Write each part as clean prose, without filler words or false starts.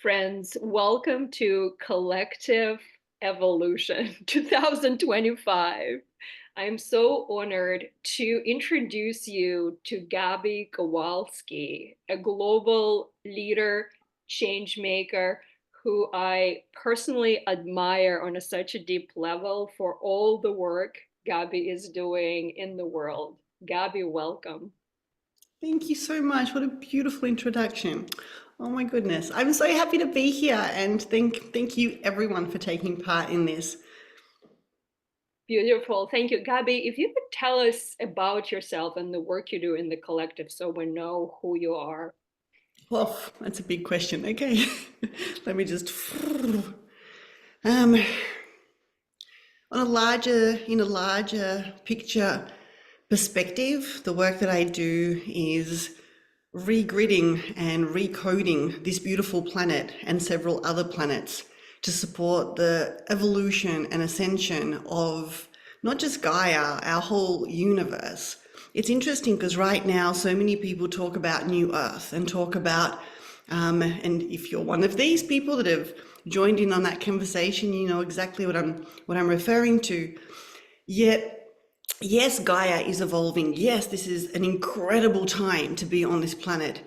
Friends, welcome to Collective Evolution 2025. I'm so honored to introduce you to Gaby Kowalski, a global leader, change maker who I personally admire on such a deep level for all the work Gaby is doing in the world. Gaby, welcome. Thank you so much. What a beautiful introduction. Oh my goodness. I'm so happy to be here and thank you everyone for taking part in this. Beautiful. Thank you. Gaby, if you could tell us about yourself and the work you do in the collective so we know who you are. Well, that's a big question. Okay. Let me just um in a larger picture perspective, the work that I do is regridding and recoding this beautiful planet and several other planets to support the evolution and ascension of not just Gaia, our whole universe. It's interesting because right now so many people talk about New Earth and talk about, and if you're one of these people that have joined in on that conversation, you know exactly what I'm referring to. Yet yes, Gaia is evolving. Yes, this is an incredible time to be on this planet.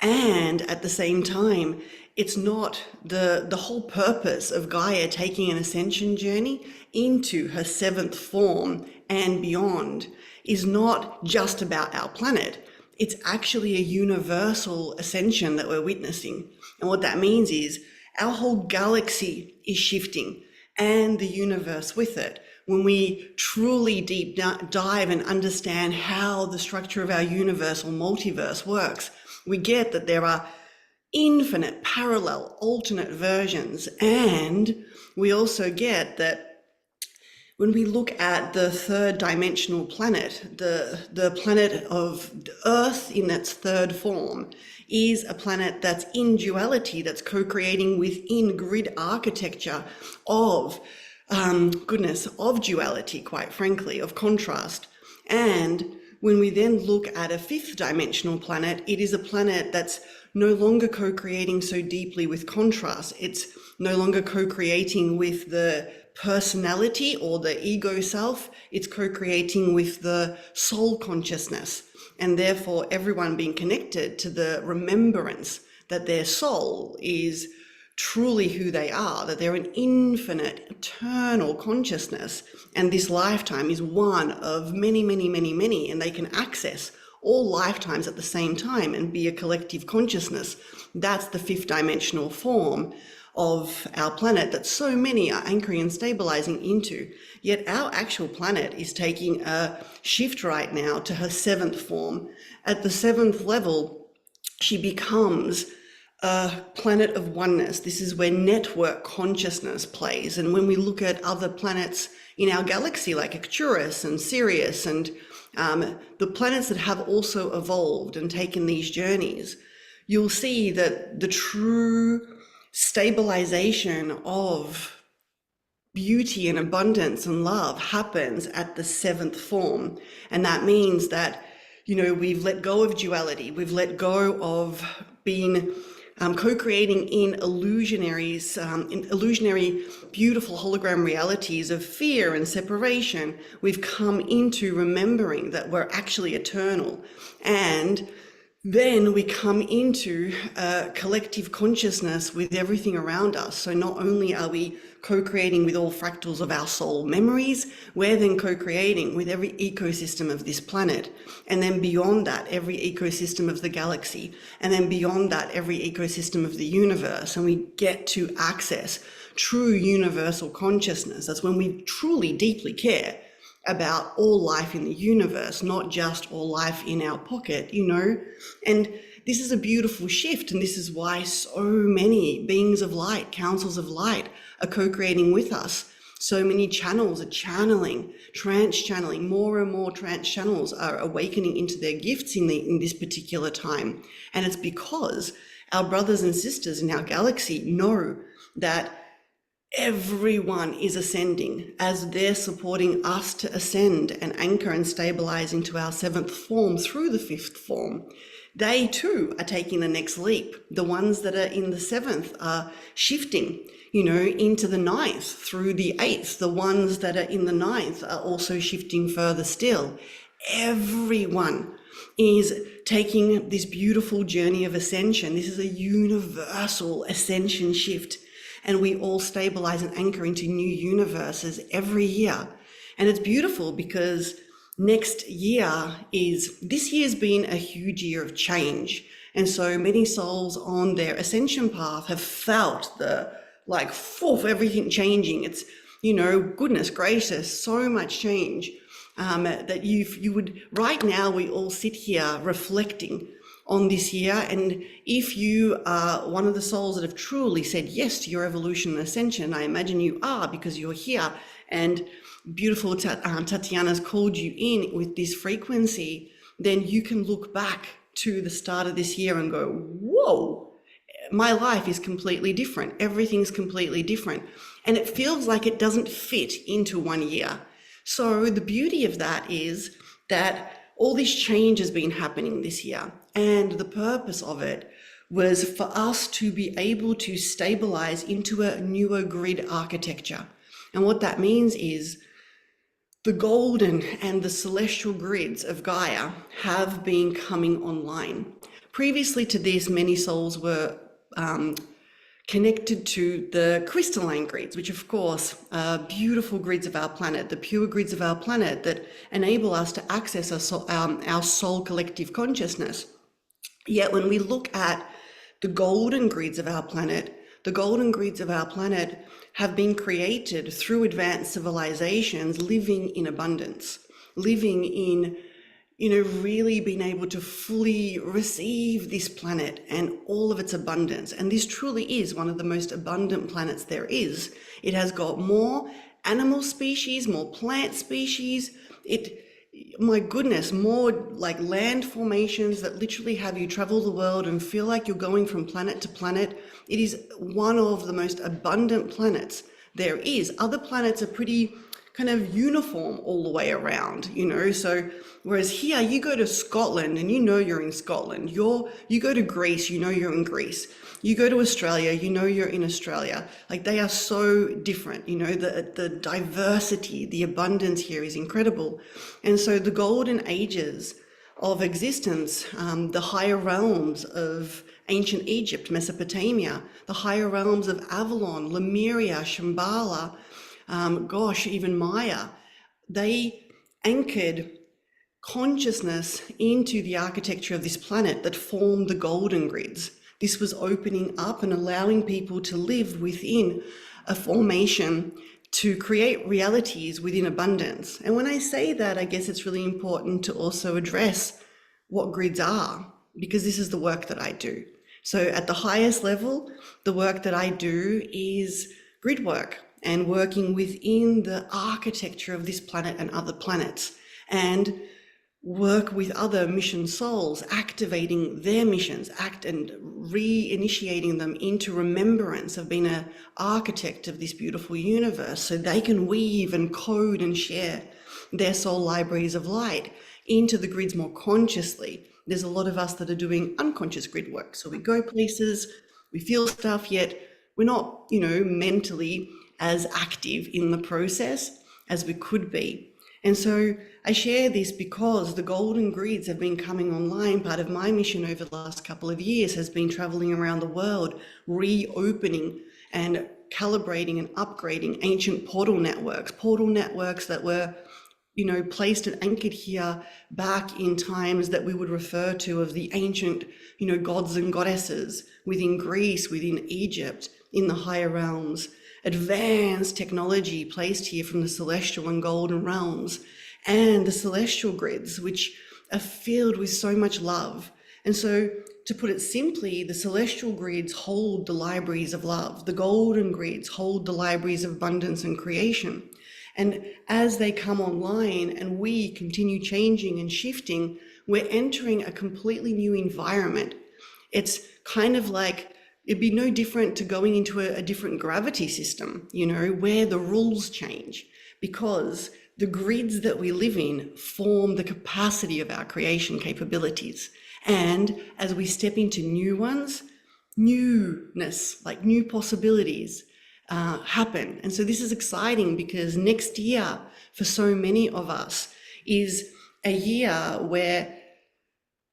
And at the same time, it's not the whole purpose of Gaia taking an ascension journey into her seventh form and beyond is not just about our planet. It's actually a universal ascension that we're witnessing. And what that means is our whole galaxy is shifting and the universe with it. When we truly deep dive and understand how the structure of our universe or multiverse works, we get that there are infinite parallel alternate versions. And we also get that when we look at the third dimensional planet, the planet of Earth in its third form is a planet that's in duality, that's co-creating within grid architecture of of duality, quite frankly, of contrast. And when we then look at a fifth dimensional planet, it is a planet that's no longer co-creating so deeply with contrast. It's no longer co-creating with the personality or the ego self. It's co-creating with the soul consciousness, and therefore everyone being connected to the remembrance that their soul is truly who they are, that they're an infinite, eternal consciousness. And this lifetime is one of many, many, many, many, and they can access all lifetimes at the same time and be a collective consciousness. That's the fifth dimensional form of our planet that so many are anchoring and stabilizing into. Yet our actual planet is taking a shift right now to her seventh form. At the seventh level, she becomes a planet of oneness. This is where network consciousness plays. And when we look at other planets in our galaxy, like Arcturus and Sirius, and the planets that have also evolved and taken these journeys, you'll see that the true stabilization of beauty and abundance and love happens at the seventh form. And that means that, you know, we've let go of duality. We've let go of being co-creating in illusionary, beautiful hologram realities of fear and separation. We've come into remembering that we're actually eternal. And then we come into a collective consciousness with everything around us. So not only are we co-creating with all fractals of our soul memories, we're then co-creating with every ecosystem of this planet. And then beyond that, every ecosystem of the galaxy. And then beyond that, every ecosystem of the universe. And we get to access true universal consciousness. That's when we truly deeply care about all life in the universe, not just all life in our pocket, you know. And this is a beautiful shift, and this is why so many beings of light, councils of light, are co-creating with us. So many channels are channeling, trance channeling, more and more trance channels are awakening into their gifts in this particular time. And it's because our brothers and sisters in our galaxy know that everyone is ascending as they're supporting us to ascend and anchor and stabilize into our seventh form through the fifth form. they too are taking the next leap. The ones that are in the seventh are shifting, into the ninth through the eighth. The ones that are in the ninth are also shifting further still. Everyone is taking this beautiful journey of ascension. This is a universal ascension shift, and we all stabilize and anchor into new universes every year. And it's beautiful because this year's been a huge year of change. And so many souls on their ascension path have felt everything changing. It's, goodness gracious, so much change. That you would, right now, we all sit here reflecting on this year. And if you are one of the souls that have truly said yes to your evolution and ascension, I imagine you are, because you're here, and beautiful Tatiana's called you in with this frequency, then you can look back to the start of this year and go, whoa, my life is completely different. Everything's completely different. And it feels like it doesn't fit into 1 year. So the beauty of that is that all this change has been happening this year, and the purpose of it was for us to be able to stabilize into a newer grid architecture. And what that means is the golden and the celestial grids of Gaia have been coming online. Previously to this, many souls were connected to the crystalline grids, which of course are beautiful grids of our planet, the pure grids of our planet that enable us to access our soul collective consciousness. Yet when we look at the golden grids of our planet, the golden grids of our planet have been created through advanced civilizations living in abundance, living in really being able to fully receive this planet and all of its abundance. And this truly is one of the most abundant planets there is. It has got more animal species, more plant species. My goodness, more like land formations that literally have you travel the world and feel like you're going from planet to planet. It is one of the most abundant planets there is. Other planets are pretty kind of uniform all the way around, so whereas here you go to Scotland and you're in Scotland, you go to Greece, you're in Greece, you go to Australia, you're in Australia. Like, they are so different, the diversity, the abundance here is incredible. And so the golden ages of existence, the higher realms of ancient Egypt, Mesopotamia, the higher realms of Avalon, Lemuria, Shambhala, even Maya, they anchored consciousness into the architecture of this planet that formed the golden grids. This was opening up and allowing people to live within a formation to create realities within abundance. And when I say that, I guess it's really important to also address what grids are, because this is the work that I do. So at the highest level, the work that I do is grid work and working within the architecture of this planet and other planets, and work with other mission souls, activating their missions, and reinitiating them into remembrance of being an architect of this beautiful universe, so they can weave and code and share their soul libraries of light into the grids more consciously. There's a lot of us that are doing unconscious grid work. So we go places, we feel stuff, yet we're not, mentally as active in the process as we could be. And so I share this because the golden grids have been coming online. Part of my mission over the last couple of years has been traveling around the world, reopening and calibrating and upgrading ancient portal networks that were, placed and anchored here back in times that we would refer to of the ancient, gods and goddesses within Greece, within Egypt, in the higher realms. Advanced technology placed here from the celestial and golden realms, and the celestial grids, which are filled with so much love. And so, to put it simply, the celestial grids hold the libraries of love. The golden grids hold the libraries of abundance and creation. And as they come online and we continue changing and shifting, we're entering a completely new environment. It's kind of like, it'd be no different to going into a different gravity system, where the rules change, because the grids that we live in form the capacity of our creation capabilities. And as we step into new ones, newness, like new possibilities happen. And so this is exciting because next year, for so many of us, is a year where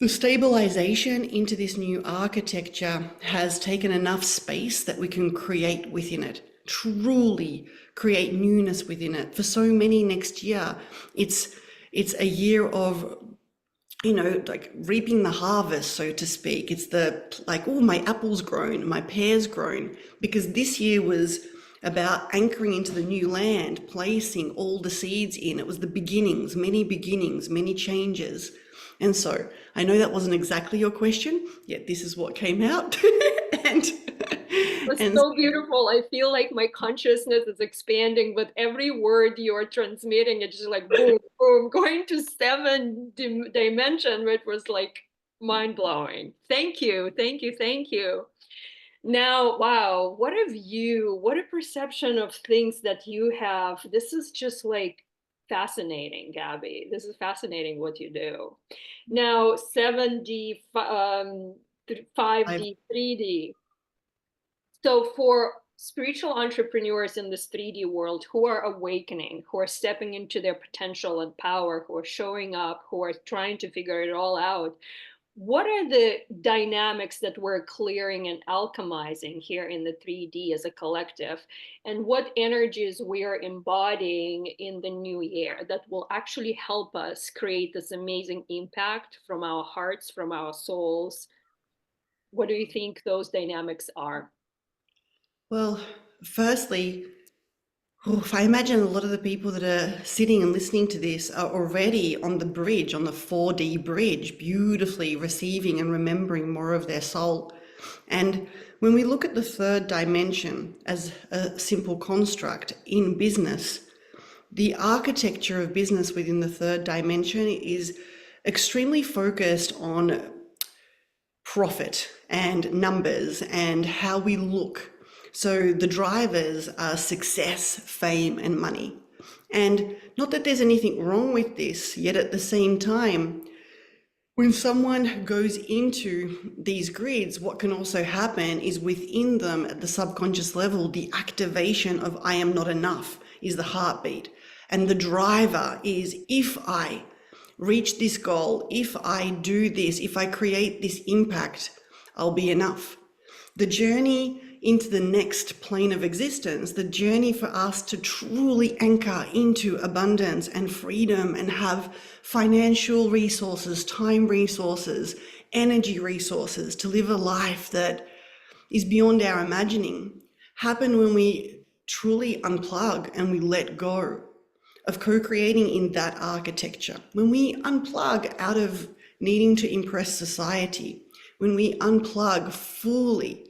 the stabilization into this new architecture has taken enough space that we can create within it, truly create newness within it. For so many next year, it's a year of, like reaping the harvest, so to speak. It's the like, oh, my apple's grown, my pear's grown, because this year was about anchoring into the new land, placing all the seeds in. It was the beginnings, many changes. And so I know that wasn't exactly your question, yet this is what came out. and Was and so beautiful. I feel like my consciousness is expanding with every word you're transmitting. It's just like boom, boom, going to seven dimension, which was like mind blowing. Thank you, thank you, thank you. Now, wow, what a perception of things that you have. This is just like fascinating, Gabby. This is fascinating what you do. Now, 7D, 5D, 3D. So for spiritual entrepreneurs in this 3D world who are awakening, who are stepping into their potential and power, who are showing up, who are trying to figure it all out, what are the dynamics that we're clearing and alchemizing here in the 3D as a collective? And what energies we are embodying in the new year that will actually help us create this amazing impact from our hearts, from our souls? What do you think those dynamics are? well, firstly, I imagine a lot of the people that are sitting and listening to this are already on the bridge, on the 4D bridge, beautifully receiving and remembering more of their soul. And when we look at the third dimension as a simple construct in business, the architecture of business within the third dimension is extremely focused on profit and numbers and how we look. So the drivers are success, fame, and money. And not that there's anything wrong with this, yet at the same time, when someone goes into these grids, what can also happen is within them at the subconscious level, the activation of I am not enough is the heartbeat. And the driver is, if I reach this goal, if I do this, if I create this impact, I'll be enough. The journey into the next plane of existence, the journey for us to truly anchor into abundance and freedom and have financial resources, time resources, energy resources to live a life that is beyond our imagining, happen when we truly unplug and we let go of co-creating in that architecture. When we unplug out of needing to impress society, when we unplug fully.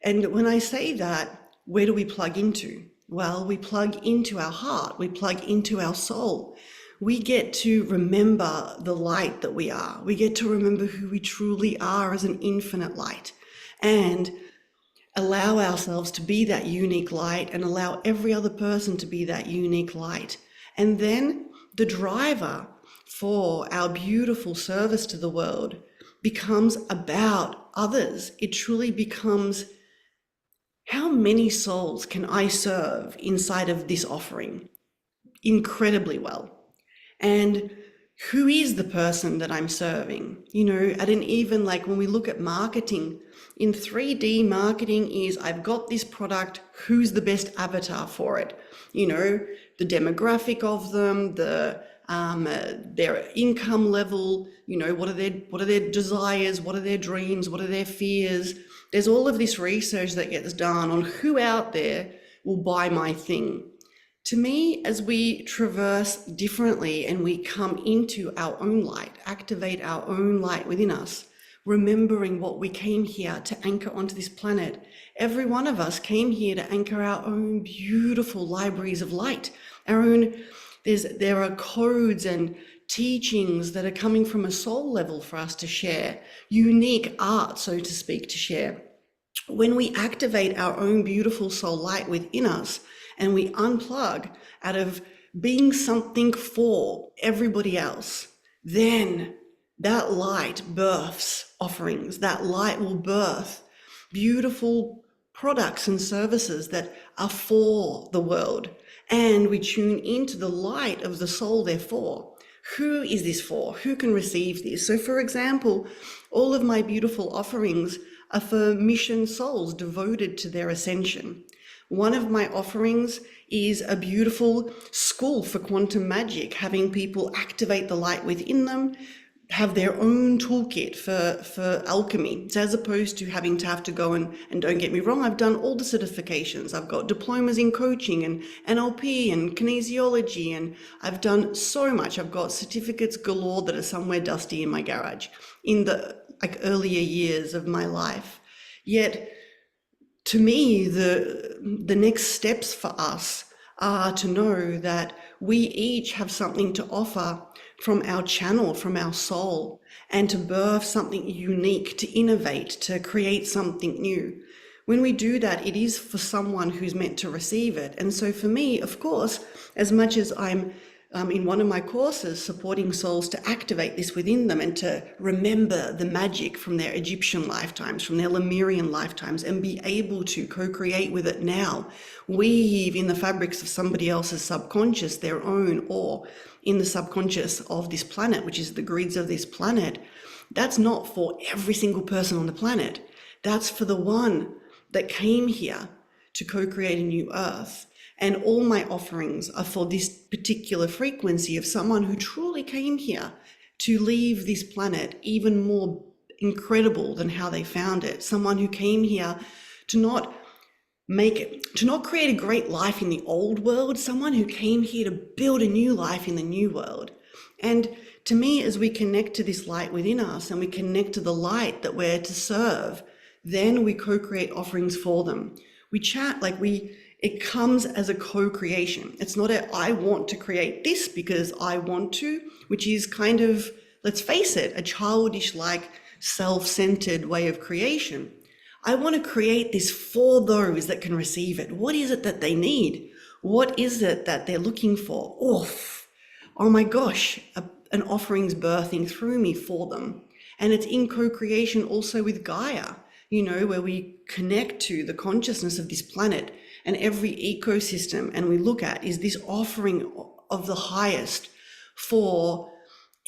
And when I say that, where do we plug into? Well, we plug into our heart, we plug into our soul. We get to remember the light that we are. We get to remember who we truly are as an infinite light and allow ourselves to be that unique light and allow every other person to be that unique light. And then the driver for our beautiful service to the world becomes about others. It truly becomes, how many souls can I serve inside of this offering? Incredibly well. And who is the person that I'm serving? At an even, like when we look at marketing, in 3D marketing is I've got this product, who's the best avatar for it? The demographic of them, their income level, what are their desires, what are their dreams, what are their fears? There's all of this research that gets done on who out there will buy my thing. To me, as we traverse differently and we come into our own light, activate our own light within us, remembering what we came here to anchor onto this planet, every one of us came here to anchor our own beautiful libraries of light, there are codes and teachings that are coming from a soul level for us to share, unique art, so to speak, to share. When we activate our own beautiful soul light within us and we unplug out of being something for everybody else, then that light births offerings. That light will birth beautiful products and services that are for the world. And we tune into the light of the soul, therefore. Who is this for? Who can receive this? So, for example, all of my beautiful offerings are for mission souls devoted to their ascension. One of my offerings is a beautiful school for quantum magic, having people activate the light within them, have their own toolkit for alchemy. So as opposed to having to have to go and don't get me wrong, I've done all the certifications. I've got diplomas in coaching and NLP and kinesiology, and I've done so much. I've got certificates galore that are somewhere dusty in my garage in the earlier years of my life. Yet to me, the next steps for us are to know that we each have something to offer from our channel, from our soul, and to birth something unique, to innovate, to create something new. When we do that, it is for someone who's meant to receive it. And so for me, of course, as much as I'm in one of my courses supporting souls to activate this within them and to remember the magic from their Egyptian lifetimes, from their Lemurian lifetimes, and be able to co-create with it now, weave in the fabrics of somebody else's subconscious, their own, or in the subconscious of this planet, which is the grids of this planet. That's not for every single person on the planet. That's for the one that came here to co-create a new earth. And all my offerings are for this particular frequency of someone who truly came here to leave this planet even more incredible than how they found it. Someone who came here to not create a great life in the old world, someone who came here to build a new life in the new world. And to me, as we connect to this light within us and we connect to the light that we're to serve, then we co-create offerings for them. We chat it comes as a co-creation. It's not I want to create this because I want to, which is kind of, let's face it, a childish, self-centered way of creation. I want to create this for those that can receive it. What is it that they need? What is it that they're looking for? Oh my gosh, an offering's birthing through me for them. And it's in co-creation also with Gaia, where we connect to the consciousness of this planet and every ecosystem, and we look at, is this offering of the highest for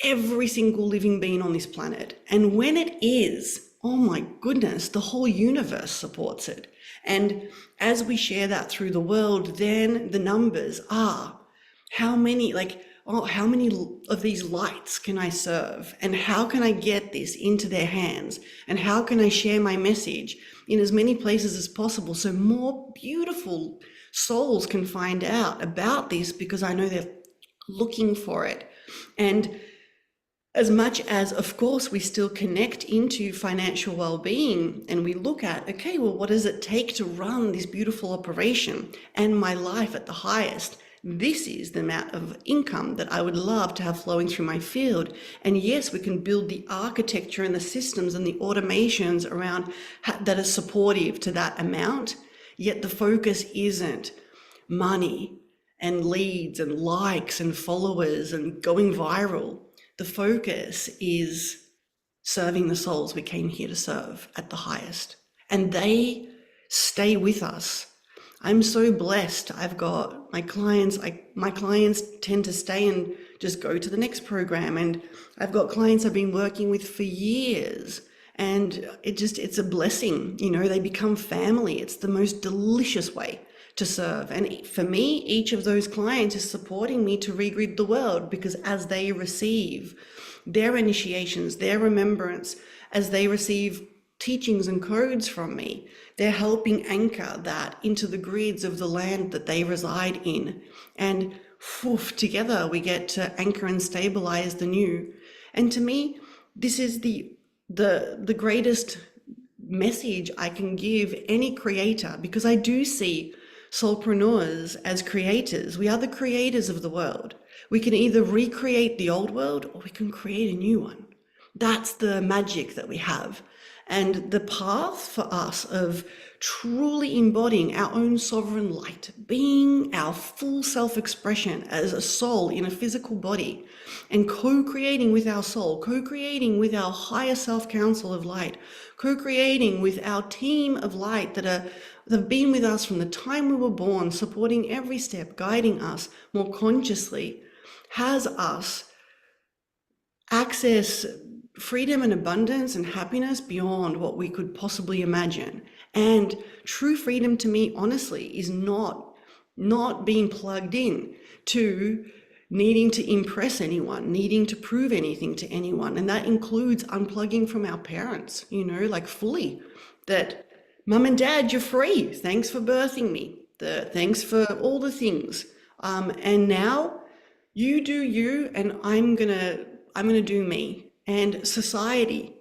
every single living being on this planet? And when it is, oh my goodness, the whole universe supports it. And as we share that through the world, then the numbers are how many of these lights can I serve? And how can I get this into their hands? And how can I share my message in as many places as possible so more beautiful souls can find out about this, because I know they're looking for it. And as much as, of course, we still connect into financial well-being and we look at, okay, well, what does it take to run this beautiful operation and my life at the highest? This is the amount of income that I would love to have flowing through my field. And yes, we can build the architecture and the systems and the automations around that are supportive to that amount, yet the focus isn't money and leads and likes and followers and going viral. The focus is serving the souls we came here to serve at the highest. And they stay with us. I'm so blessed. I've got my clients tend to stay and just go to the next program. And I've got clients I've been working with for years. And it's a blessing. They become family. It's the most delicious way to serve. And for me, each of those clients is supporting me to regrid the world, because as they receive their initiations, their remembrance, as they receive teachings and codes from me, they're helping anchor that into the grids of the land that they reside in. And together we get to anchor and stabilize the new. And to me, this is the greatest message I can give any creator, because I do see soulpreneurs as creators. We are the creators of the world. We can either recreate the old world or we can create a new one. That's the magic that we have. And the path for us of truly embodying our own sovereign light, being our full self-expression as a soul in a physical body, and co-creating with our soul, co-creating with our higher self council of light, co-creating with our team of light that have been with us from the time we were born, supporting every step, guiding us more consciously, has us access freedom and abundance and happiness beyond what we could possibly imagine. And true freedom to me, honestly, is not being plugged in to needing to impress anyone, needing to prove anything to anyone. And that includes unplugging from our parents, like fully. That mum and dad, you're free. Thanks for birthing me. Thanks for all the things. And now you do you, and I'm gonna do me. And society,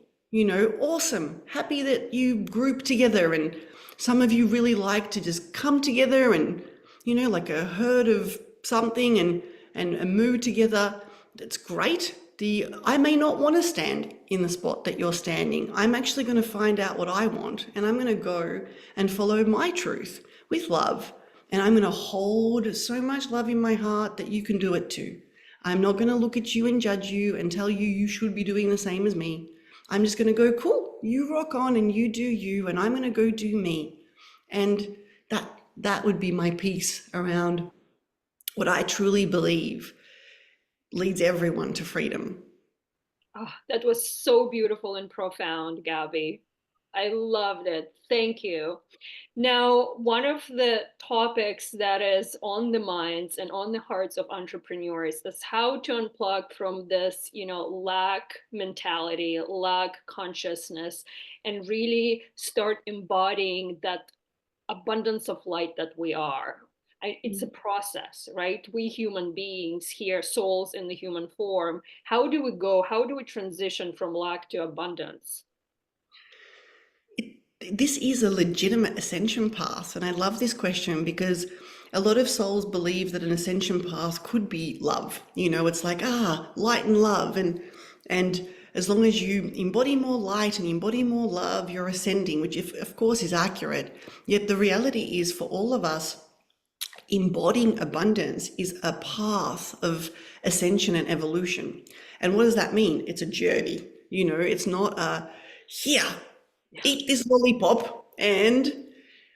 awesome. Happy that you group together, and some of you really like to just come together and, like a herd of something and move together. That's great. I may not want to stand in the spot that you're standing. I'm actually going to find out what I want, and I'm going to go and follow my truth with love. And I'm going to hold so much love in my heart that you can do it too. I'm not going to look at you and judge you and tell you you should be doing the same as me. I'm just going to go, cool, you rock on and you do you, and I'm going to go do me. And that would be my piece around what I truly believe leads everyone to freedom. Oh, that was so beautiful and profound, Gaby. I loved it. Thank you. Now, one of the topics that is on the minds and on the hearts of entrepreneurs is how to unplug from this, lack mentality, lack consciousness, and really start embodying that abundance of light that we are. It's a process, right? We human beings here, souls in the human form, how do we transition from lack to abundance? This is a legitimate ascension path, and I love this question because a lot of souls believe that an ascension path could be love. It's like, light and love, and as long as you embody more light and embody more love, you're ascending, which of course is accurate. Yet the reality is, for all of us, embodying abundance is a path of ascension and evolution. And what does that mean? It's a journey. It's not here, eat this lollipop. And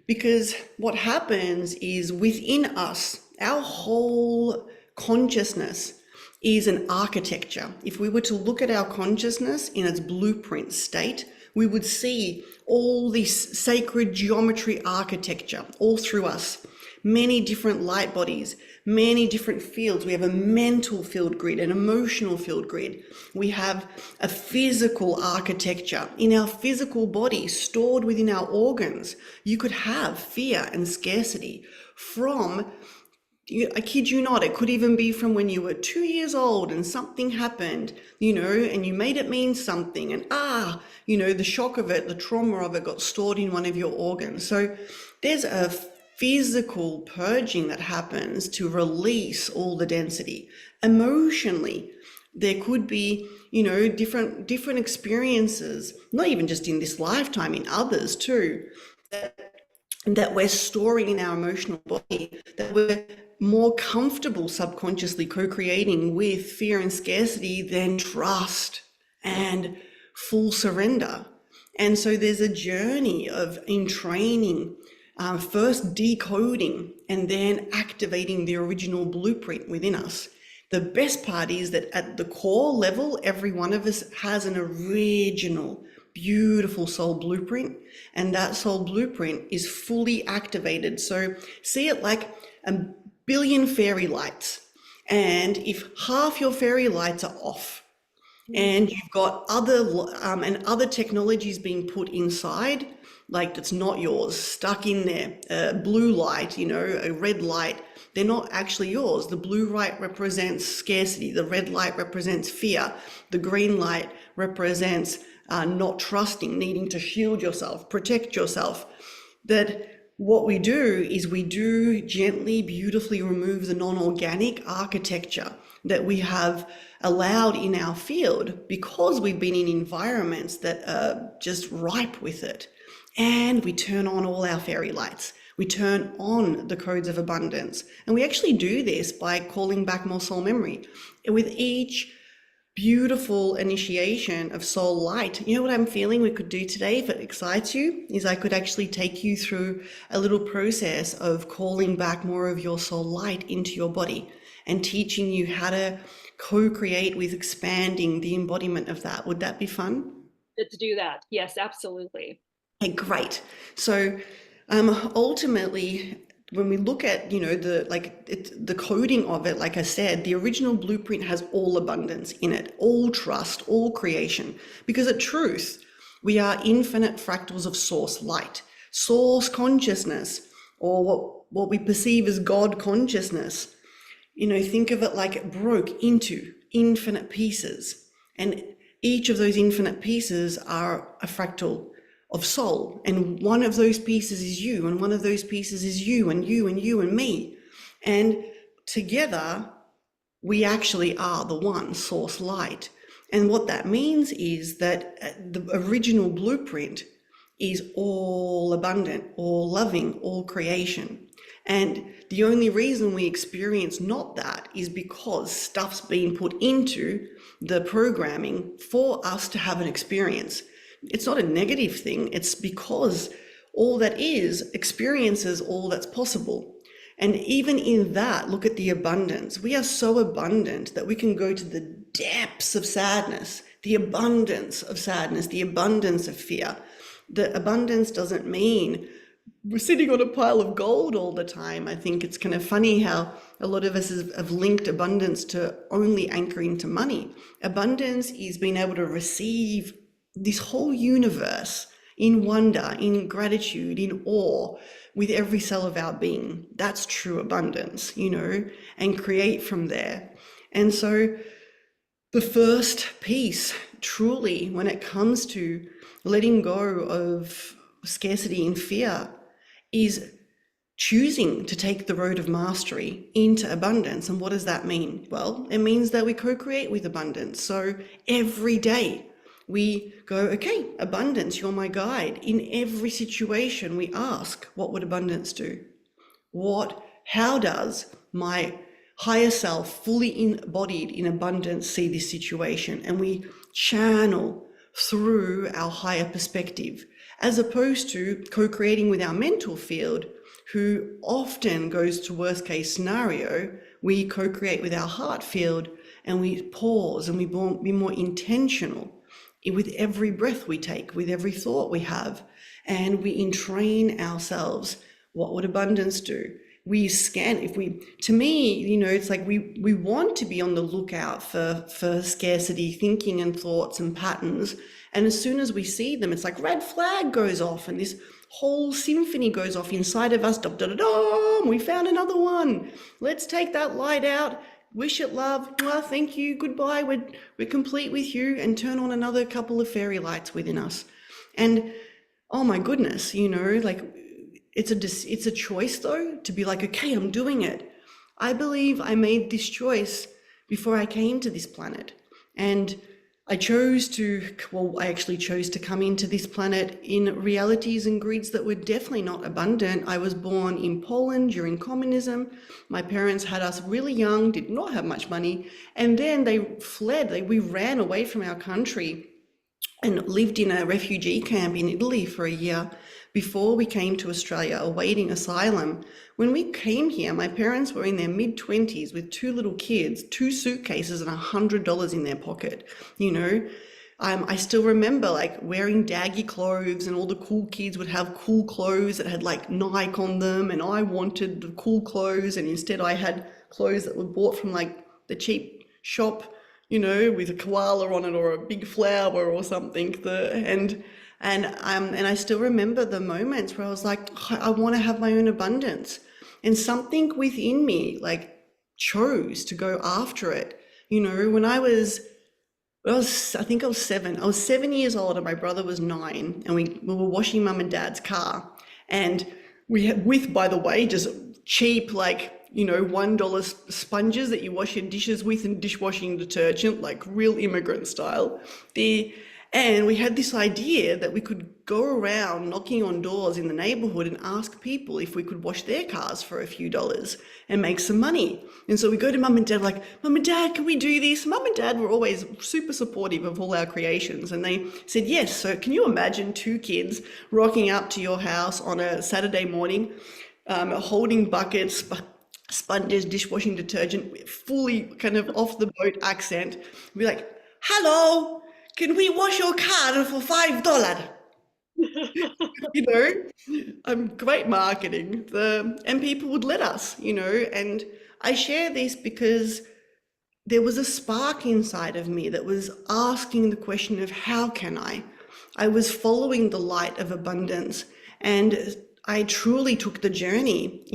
because what happens is, within us, our whole consciousness is an architecture. If we were to look at our consciousness in its blueprint state, we would see all this sacred geometry architecture all through us. Many different light bodies, many different fields. We have a mental field grid, an emotional field grid. We have a physical architecture in our physical body stored within our organs. You could have fear and scarcity from, I kid you not, it could even be from when you were 2 years old and something happened, and you made it mean something, and the shock of it, the trauma of it got stored in one of your organs. So there's a physical purging that happens to release all the density. Emotionally, there could be, different experiences, not even just in this lifetime, in others too, that we're storing in our emotional body, that we're more comfortable subconsciously co-creating with fear and scarcity than trust and full surrender. And so there's a journey of entraining, first decoding and then activating the original blueprint within us. The best part is that at the core level, every one of us has an original, beautiful soul blueprint, and that soul blueprint is fully activated. So see it like a billion fairy lights, and if half your fairy lights are off, and you've got other technologies being put inside, like that's not yours, stuck in there, a blue light, a red light, they're not actually yours. The blue light represents scarcity, the red light represents fear, the green light represents not trusting, needing to shield yourself, protect yourself. That what we do is we do gently, beautifully remove the non-organic architecture that we have allowed in our field because we've been in environments that are just ripe with it. And we turn on all our fairy lights. We turn on the codes of abundance. And we actually do this by calling back more soul memory. With each beautiful initiation of soul light, you know what I'm feeling we could do today, if it excites you, is I could actually take you through a little process of calling back more of your soul light into your body and teaching you how to co-create with expanding the embodiment of that. Would that be fun? Let's do that. Yes, absolutely. Okay, great. So ultimately, when we look at, the coding of it, like I said, the original blueprint has all abundance in it, all trust, all creation. Because at truth, we are infinite fractals of source light, source consciousness, or what we perceive as God consciousness. Think of it like it broke into infinite pieces, and each of those infinite pieces are a fractal of soul, and one of those pieces is you, and one of those pieces is you, and you, and you, and me. And together, we actually are the one source light. And what that means is that the original blueprint is all abundant, all loving, all creation. And the only reason we experience not that is because stuff's been put into the programming for us to have an experience. It's not a negative thing. It's because all that is experiences all that's possible. And even in that, look at the abundance. We are so abundant that we can go to the depths of sadness, the abundance of sadness, the abundance of fear. The abundance doesn't mean we're sitting on a pile of gold all the time. I think it's kind of funny how a lot of us have linked abundance to only anchoring to money. Abundance is being able to receive this whole universe in wonder, in gratitude, in awe, with every cell of our being. That's true abundance, and create from there. And so the first piece, truly, when it comes to letting go of scarcity and fear, is choosing to take the road of mastery into abundance. And what does that mean? Well, it means that we co-create with abundance. So every day we go, okay, abundance, you're my guide. In every situation we ask, what would abundance do? How does my higher self, fully embodied in abundance, see this situation? And we channel through our higher perspective, as opposed to co-creating with our mental field, who often goes to worst case scenario. We co-create with our heart field, and we pause and we be more intentional with every breath we take, with every thought we have, and we entrain ourselves. What would abundance do? We scan, to me, it's like we want to be on the lookout for scarcity thinking and thoughts and patterns. And as soon as we see them, it's like red flag goes off and this whole symphony goes off inside of us. Da, da, da, da, we found another one. Let's take that light out. Wish it love. Well, thank you. Goodbye. We're complete with you, and turn on another couple of fairy lights within us. And oh my goodness, like it's a choice though, to be like, okay, I'm doing it. I believe I made this choice before I came to this planet. And I actually chose to come into this planet in realities and grids that were definitely not abundant. I was born in Poland during communism. My parents had us really young, did not have much money, and then they fled. We ran away from our country and lived in a refugee camp in Italy for a year before we came to Australia, awaiting asylum. When we came here, my parents were in their mid-20s with two little kids, 2 suitcases and $100 in their pocket. I still remember like wearing daggy clothes, and all the cool kids would have cool clothes that had like Nike on them, and I wanted the cool clothes, and instead I had clothes that were bought from like the cheap shop, with a koala on it or a big flower or something. And I still remember the moments where I was like, I want to have my own abundance. And something within me like chose to go after it. When I think I was 7. I was 7 years old and my brother was 9, and we were washing mum and dad's car. And we had, by the way, just cheap, like $1 sponges that you wash your dishes with and dishwashing detergent, like real immigrant style. The and we had this idea that we could go around knocking on doors in the neighborhood and ask people if we could wash their cars for a few dollars and make some money. And so we go to mum and dad, like, Mum and Dad, can we do this? Mum and Dad were always super supportive of all our creations. And they said, yes. So can you imagine two kids rocking up to your house on a Saturday morning, holding buckets, sponges, dishwashing detergent, fully kind of off the boat accent, be like, hello, can we wash your car for $5? You know, great marketing. And people would let us, and I share this because there was a spark inside of me that was asking the question of how can I? I was following the light of abundance, and I truly took the journey,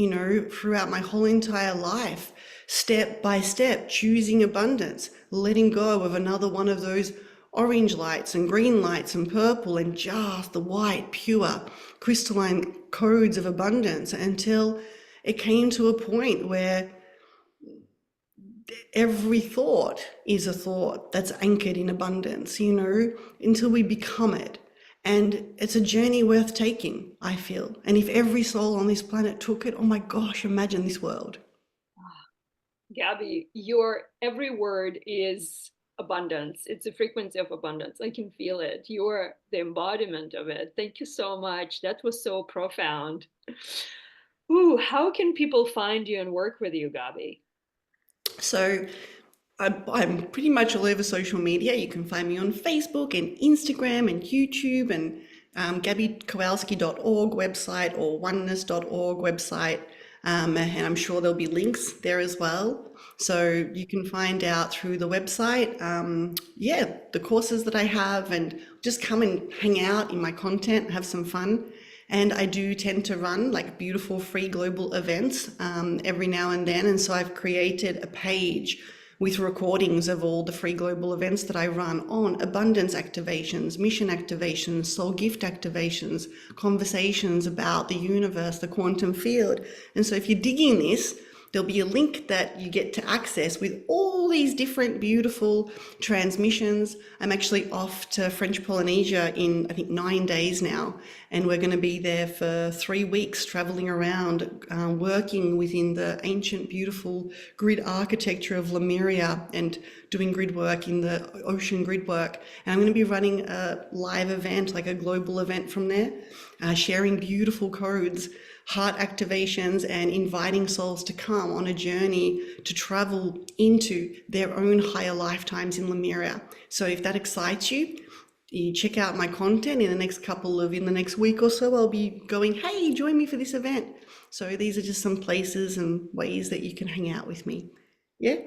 throughout my whole entire life, step by step, choosing abundance, letting go of another one of those orange lights and green lights and purple and just the white, pure, crystalline codes of abundance until it came to a point where every thought is a thought that's anchored in abundance, until we become it. And it's a journey worth taking, I feel. And if every soul on this planet took it, oh my gosh, imagine this world. Gaby, your every word is abundance. It's a frequency of abundance. I can feel it. You're the embodiment of it. Thank you so much. That was so profound. Ooh, how can people find you and work with you, Gaby? So I'm pretty much all over social media. You can find me on Facebook and Instagram and YouTube and GabyKowalski.org website or oneness.org website. And I'm sure there'll be links there as well. So you can find out through the website, the courses that I have, and just come and hang out in my content, have some fun. And I do tend to run like beautiful free global events every now and then. And so I've created a page with recordings of all the free global events that I run on abundance activations, mission activations, soul gift activations, conversations about the universe, the quantum field. And so if you're digging this, there'll be a link that you get to access with all these different beautiful transmissions. I'm actually off to French Polynesia in, I think, 9 days now. And we're going to be there for 3 weeks, traveling around, working within the ancient, beautiful grid architecture of Lemuria and doing grid work in the ocean grid work. And I'm going to be running a live event, like a global event from there, sharing beautiful codes, heart activations, and inviting souls to come on a journey to travel into their own higher lifetimes in Lemuria. So if that excites you, you check out my content in the next week or so. I'll be going, hey, join me for this event. So these are just some places and ways that you can hang out with me. Yeah.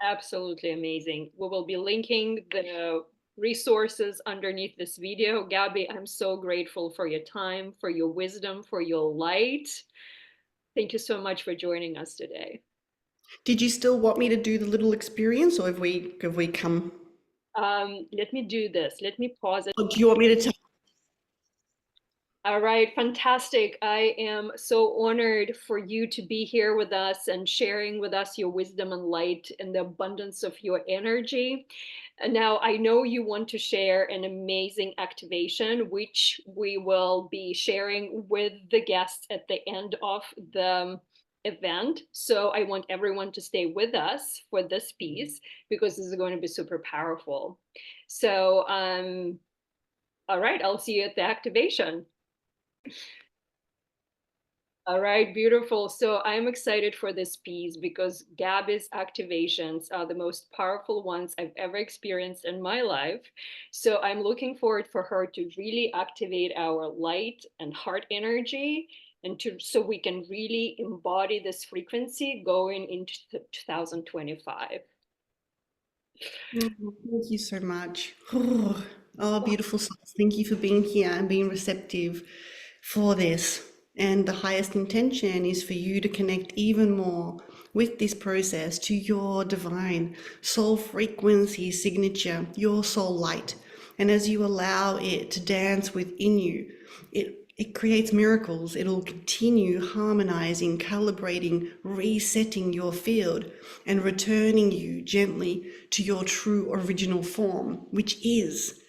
Absolutely amazing. We will be linking the resources underneath this video. Gaby, I'm so grateful for your time, for your wisdom, for your light. Thank you so much for joining us today. Did you still want me to do the little experience, or have we come? Let me do this. Let me pause it. Or do you want me to tell? All right, fantastic. I am so honored for you to be here with us and sharing with us your wisdom and light and the abundance of your energy. And now I know you want to share an amazing activation, which we will be sharing with the guests at the end of the event. So I want everyone to stay with us for this piece because this is going to be super powerful. So, all right, I'll see you at the activation. All right, beautiful. So I'm excited for this piece because Gaby's activations are the most powerful ones I've ever experienced in my life. So I'm looking forward for her to really activate our light and heart energy and so we can really embody this frequency going into 2025. Thank you so much. Oh, beautiful souls. Thank you for being here and being receptive for this. And the highest intention is for you to connect even more with this process to your divine soul frequency signature, your soul light. And as you allow it to dance within you, it It creates miracles. It'll continue harmonizing, calibrating, resetting your field and returning you gently to your true original form, which is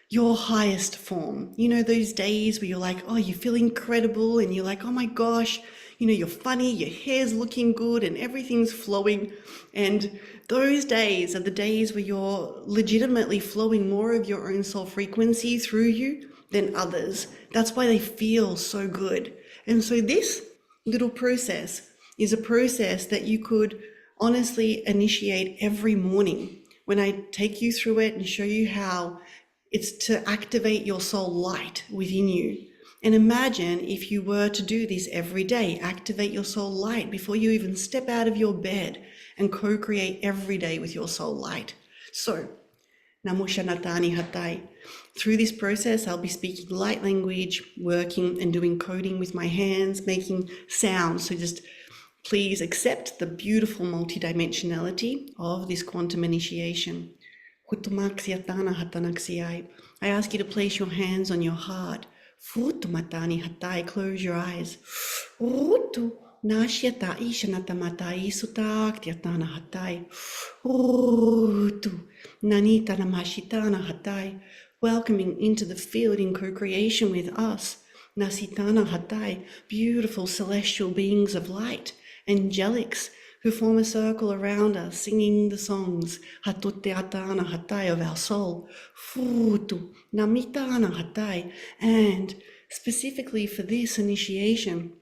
your highest form. You know, those days where you're like, oh, you feel incredible and you're like, oh my gosh, you know, you're funny, your hair's looking good and everything's flowing. And those days are the days where you're legitimately flowing more of your own soul frequency through you than others. That's why they feel so good. And so this little process is a process that you could honestly initiate every morning when I take you through it and show you how it's to activate your soul light within you. And imagine if you were to do this every day, activate your soul light before you even step out of your bed and co-create every day with your soul light. So, Namo Shanatani Hatai. Through this process, I'll be speaking light language, working and doing coding with my hands, making sounds. So just please accept the beautiful multidimensionality of this quantum initiation. I ask you to place your hands on your heart. Close your eyes. Welcoming into the field in co-creation with us. Nasitana Hatai, beautiful celestial beings of light, angelics, who form a circle around us, singing the songs Hatutte Atana Hatai of our soul, Futu Namitana Hatai, and specifically for this initiation,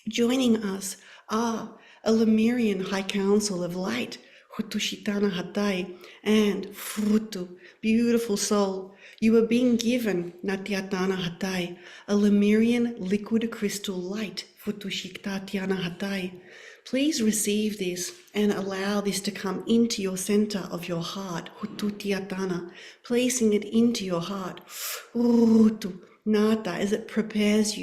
joining us are a Lemurian High Council of Light, Hutushitana Hatai, and Frutu, beautiful soul. You are being given Natyatana Hatai, a Lemurian liquid crystal light, Futushiktatiana Hatai. Please receive this and allow this to come into your center of your heart, Hututiatana, placing it into your heart, Utu, Nata, as it prepares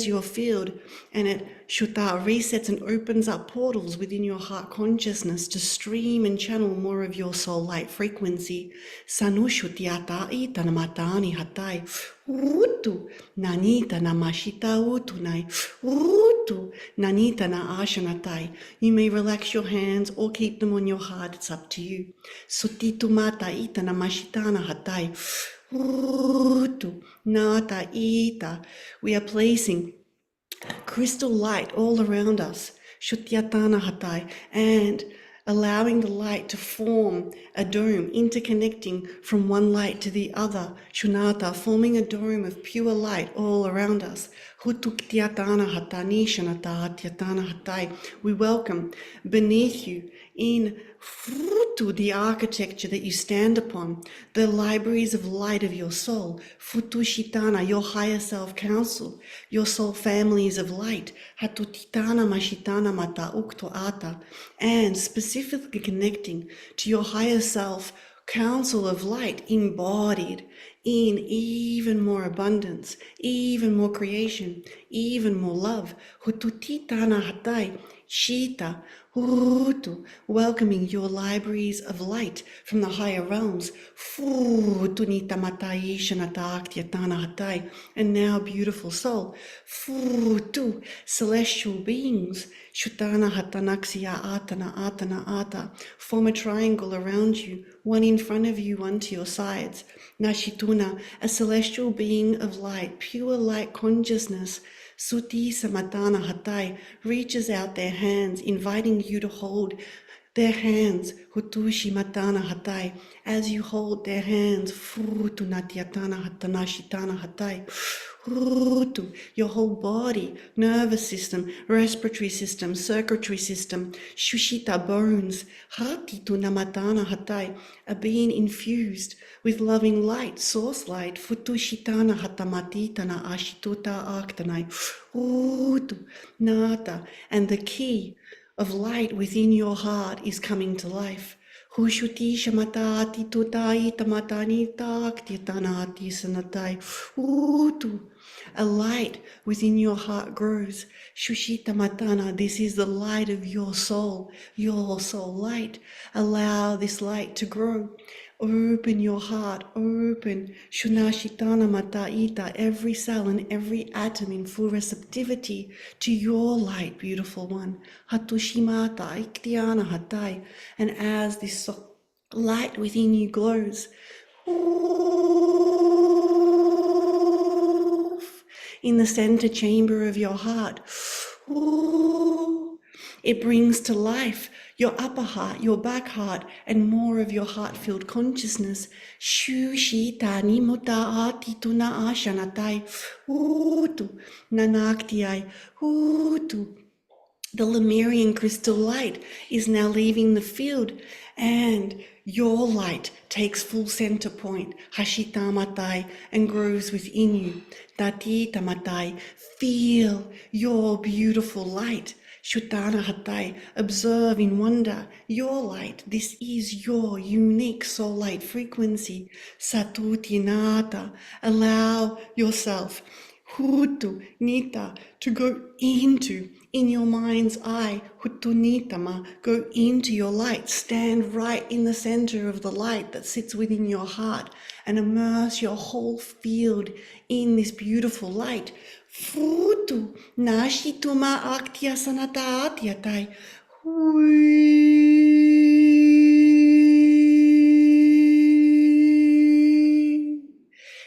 your field, and it Shuta resets and opens up portals within your heart consciousness to stream and channel more of your soul light frequency. Sanushutiata itanamatani hatai, Utu, Nanita namashita utunai, Utu, Nanita na ashanatai. You may relax your hands or keep them on your heart, it's up to you. Sutitumata itanamashitana hatai, Utu, Nata ita. We are placing crystal light all around us, Shutyatana Hatai, and allowing the light to form a dome, interconnecting from one light to the other, Shunata, forming a dome of pure light all around us. Hutuktiatana Hatani Shanata Hatyatana Hatai. We welcome beneath you in Frutu, the architecture that you stand upon, the libraries of light of your soul, Futushitana, your higher self council, your soul families of light, Hatutitana Mashitana Mata Ukto Ata, and specifically connecting to your higher self council of light embodied in even more abundance, even more creation, even more love. Hututitana Hatai, Shita, Hurutu, welcoming your libraries of light from the higher realms. Futunita Matai Shanataktiyatana Hatai, and now beautiful soul. Futu, celestial beings. Shutana Hatanaxia Atana Atana Ata, form a triangle around you, one in front of you, one to your sides. Nashituna, a celestial being of light, pure light consciousness. Suti Samatana Hatai, reaches out their hands, inviting you to hold their hands, Hutushi Matana Hatai, as you hold their hands, Frutu Natyatana Hatanashitana Hatai, Frutu, your whole body, nervous system, respiratory system, circulatory system, Shushita bones, Hatitu Namatana Hatai, are being infused with loving light, source light, Futushitana Hatamatitana Ashituta Aktanai, Frutu Nata, and the key of light within your heart is coming to life. Hushuti shamatati tutai tamatani takti tanati sanatai. Utu. A light within your heart grows. Shushita matana. This is the light of your soul light. Allow this light to grow. Open your heart, open. Shunashitana mata ita, every cell and every atom in full receptivity to your light, beautiful one. Hatushimata iktiana hatai. And as this light within you glows, in the center chamber of your heart, it brings to life your upper heart, your back heart, and more of your heart-filled consciousness. Shushitani muta atituna ashanatai. Utu nanaktiai. Utu. The Lemurian crystal light is now leaving the field, and your light takes full center point, Hashitamatai, and grows within you. Tatitamatai, feel your beautiful light. Shutana Hatai, observe in wonder your light. This is your unique soul light frequency. Satutinata, allow yourself, Hutu Nita, to go into, in your mind's eye, Hutunitama, go into your light, stand right in the center of the light that sits within your heart, and immerse your whole field in this beautiful light. Futu Nashituma Aktia Sanata Atiatai.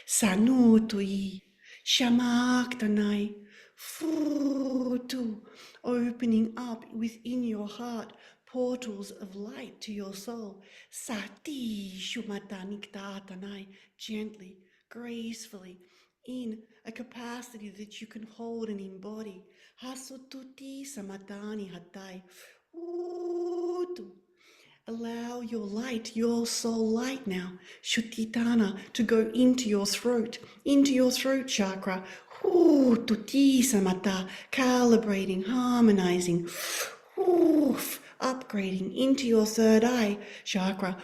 Sanutui. Shamaktanai, Futu, opening up within your heart portals of light to your soul. Sati Shumataniktatanai, gently, gracefully, in a capacity that you can hold and embody. Hasututi Samatani Hatai, Futu. Allow your light, your soul light now, Shutitana, to go into your throat chakra. Tuti samata, calibrating, harmonizing, upgrading into your third eye chakra.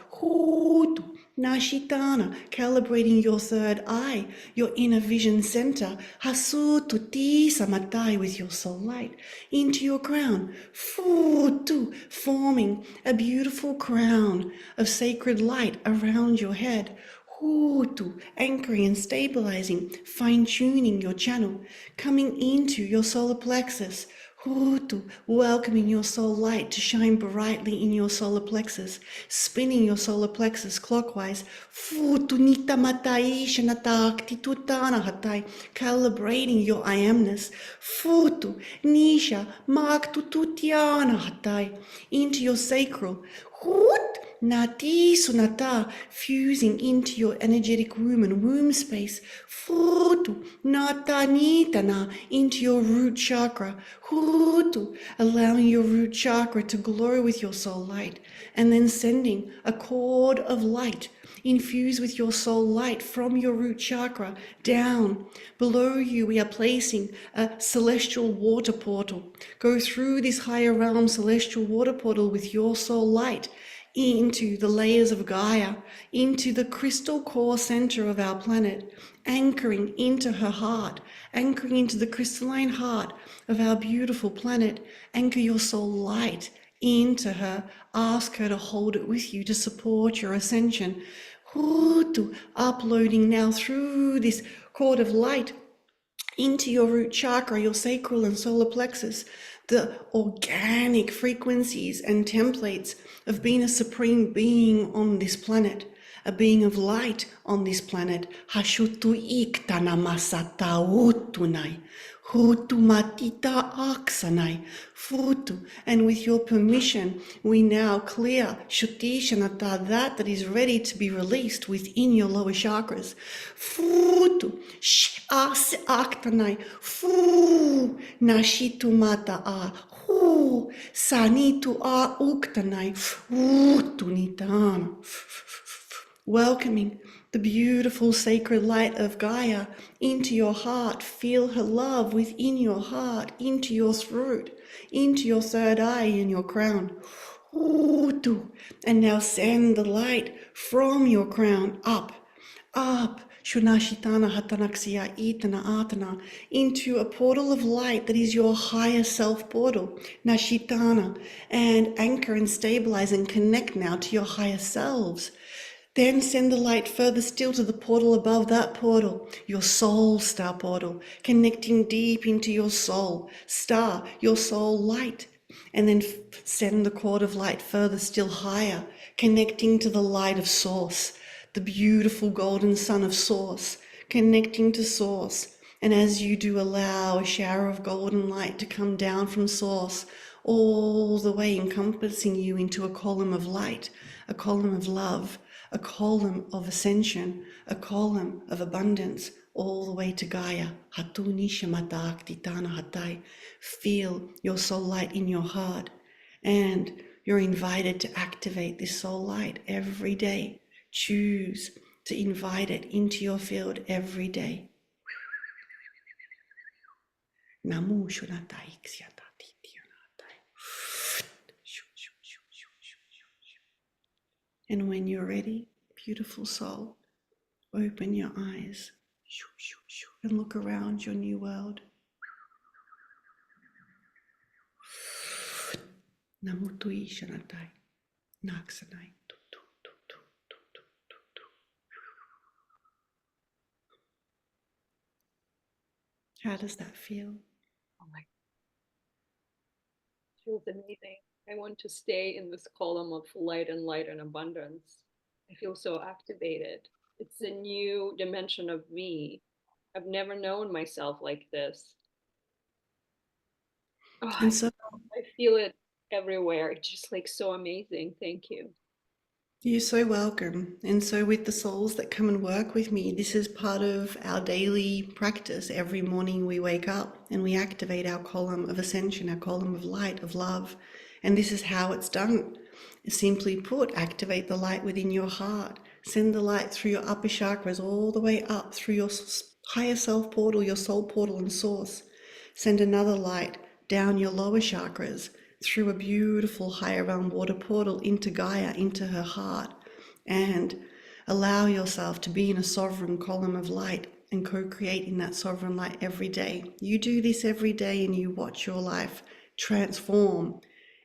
Nashitana, calibrating your third eye, your inner vision center. Hasututi samatai, with your soul light, into your crown. Futu, forming a beautiful crown of sacred light around your head. Hutu, anchoring and stabilizing, fine-tuning your channel, coming into your solar plexus. Hutu, welcoming your soul light to shine brightly in your solar plexus, spinning your solar plexus clockwise. Futu nita matai shanatakti tutana hatai, calibrating your I amness. Futu nisha maktu tutiana hatai, into your sacral. Hut nati sunata, fusing into your energetic womb and womb space. Futu nata nitana, into your root chakra. Hutu, allowing your root chakra to glow with your soul light, and then sending a cord of light infused with your soul light from your root chakra down. Below you, we are placing a celestial water portal. Go through this higher realm celestial water portal with your soul light into the layers of Gaia, into the crystal core center of our planet, anchoring into her heart, anchoring into the crystalline heart of our beautiful planet. Anchor your soul light into her. Ask her to hold it with you to support your ascension. Uploading now through this cord of light into your root chakra, your sacral and solar plexus, the organic frequencies and templates of being a supreme being on this planet, a being of light on this planet. Hashutu iktana masata utunai, hutu matita aksanai, futu. And with your permission, we now clear shuti shanata, that is ready to be released within your lower chakras. Futu as aktanai, fu nashitu mata a, hu sanitu a uktanai, futu nitana. Welcoming the beautiful sacred light of Gaia into your heart. Feel her love within your heart, into your throat, into your third eye and your crown. And now send the light from your crown up, Shunashitana Hatanaksia Itana Atana, into a portal of light that is your higher self portal, Nashitana, and anchor and stabilize and connect now to your higher selves. Then send the light further still to the portal above that portal, your soul star portal, connecting deep into your soul star, your soul light. And then send the cord of light further still higher, connecting to the light of source, the beautiful golden sun of source, connecting to source. And as you do, allow a shower of golden light to come down from source, all the way encompassing you into a column of light, a column of love, a column of ascension, a column of abundance, all the way to Gaia. Hatuni Shamatak Titana Hatai. Feel your soul light in your heart, and you're invited to activate this soul light every day. Choose to invite it into your field every day. Namu Shunatai Xiatati Tianatai. And when you're ready, beautiful soul, open your eyes and look around your new world. Namutui Shanatai, Naksanai. How does that feel? Oh my, feels amazing. I want to stay in this column of light and light and abundance. I feel so activated. It's a new dimension of me. I've never known myself like this. Oh, And so I feel it everywhere. It's just like so amazing. Thank you. you're so welcome. And so, with the souls that come and work with me, this is part of our daily practice. Every morning we wake up and we activate our column of ascension, our column of light, of love. And this is how it's done. Simply put, activate the light within your heart. Send the light through your upper chakras all the way up through your higher self portal, your soul portal and source. Send another light down your lower chakras through a beautiful higher realm water portal into Gaia, into her heart, and allow yourself to be in a sovereign column of light and co-create in that sovereign light every day. You do this every day and you watch your life transform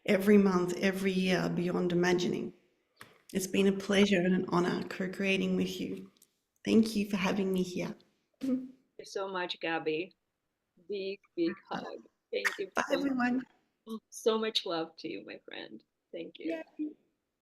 every month, every year beyond imagining. It's been a pleasure and an honor co-creating with you. Thank you for having me here. Thank you so much, Gabby. Big, big hug. Thank you Bye, so much. everyone. So much love to you, my friend. Thank you. Yay.